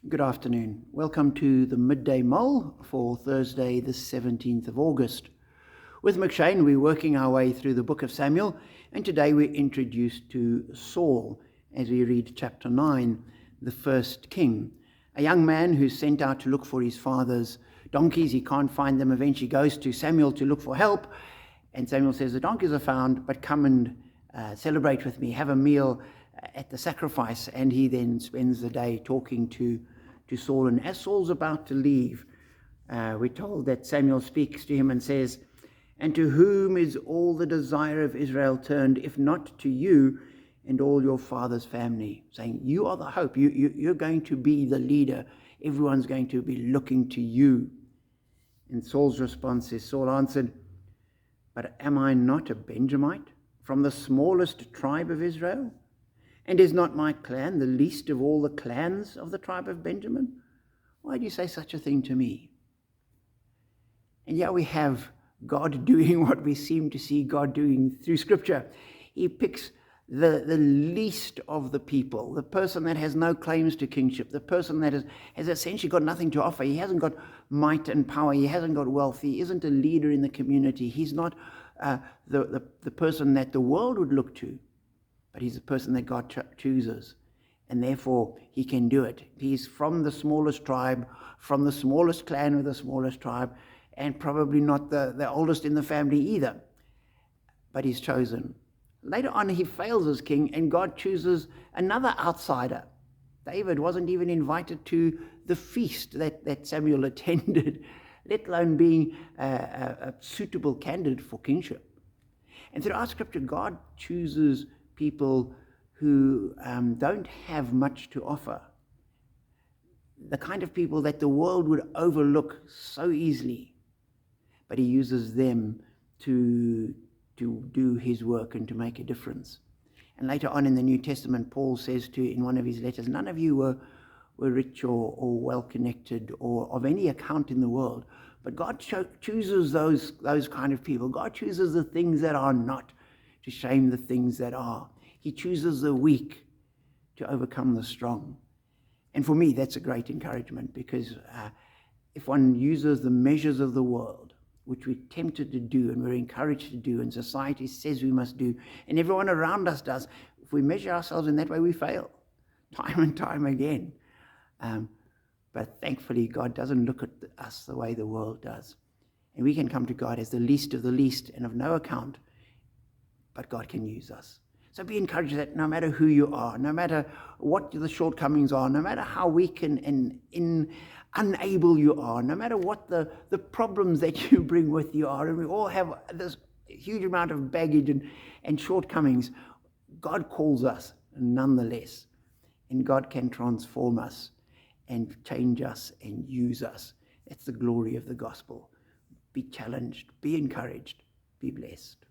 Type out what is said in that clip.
Good afternoon. Welcome to the Midday Mull for Thursday, the 17th of August. With McShane, we're working our way through the book of Samuel, and today we're introduced to Saul as we read chapter 9, the first king. A young man who's sent out to look for his father's donkeys. He can't find them. Eventually goes to Samuel to look for help, and Samuel says, "The donkeys are found, but come and celebrate with me, have a meal at the sacrifice." And he then spends the day talking to Saul. And as Saul's about to leave, we're told that Samuel speaks to him and says, "And to whom is all the desire of Israel turned, if not to you and all your father's family?" Saying, you are the hope. You're going to be the leader. Everyone's going to be looking to you. And Saul's response is, Saul answered, "But am I not a Benjamite from the smallest tribe of Israel? And is not my clan the least of all the clans of the tribe of Benjamin? Why do you say such a thing to me?" And here we have God doing what we seem to see God doing through Scripture. He picks the least of the people, the person that has no claims to kingship, the person that has essentially got nothing to offer. He hasn't got might and power. He hasn't got wealth. He isn't a leader in the community. He's not the person that the world would look to. But he's the person that God chooses, and therefore he can do it. He's from the smallest tribe, from the smallest clan of the smallest tribe, and probably not the oldest in the family either. But he's chosen. Later on, he fails as king, and God chooses another outsider. David wasn't even invited to the feast that Samuel attended, let alone being a suitable candidate for kingship. And throughout Scripture, God chooses people who don't have much to offer, the kind of people that the world would overlook so easily, but he uses them to do his work and to make a difference. And later on in the New Testament, Paul says in one of his letters, none of you were rich or well-connected or of any account in the world, but God chooses those kind of people. God chooses the things that are not to shame the things that are. He chooses the weak to overcome the strong. And for me, that's a great encouragement, because if one uses the measures of the world, which we're tempted to do and we're encouraged to do and society says we must do, and everyone around us does, if we measure ourselves in that way, we fail time and time again. But thankfully, God doesn't look at us the way the world does. And we can come to God as the least of the least and of no account, but God can use us. So be encouraged that no matter who you are, no matter what the shortcomings are, no matter how weak and unable you are, no matter what the problems that you bring with you are, and we all have this huge amount of baggage and shortcomings, God calls us nonetheless. And God can transform us and change us and use us. That's the glory of the gospel. Be challenged, be encouraged, be blessed.